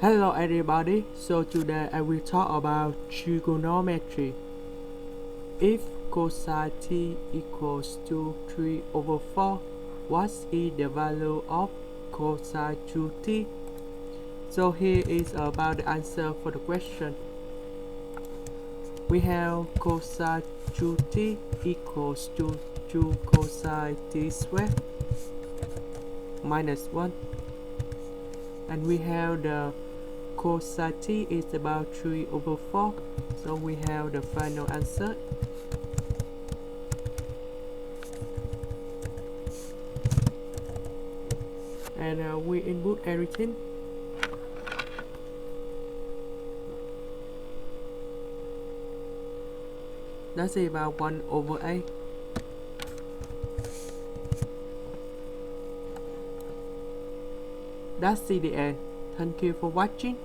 Hello everybody, so today I will talk about trigonometry. If cos2t equals to 3/4, what is the value of cos2t? So here is about the answer for the question. We have cos2t equals to 2 cos2t squared minus 1, and we have the cos2t is about 3/4, so we have the final answer. And we input everything. That's about 1/8. That's the end. Thank you for watching.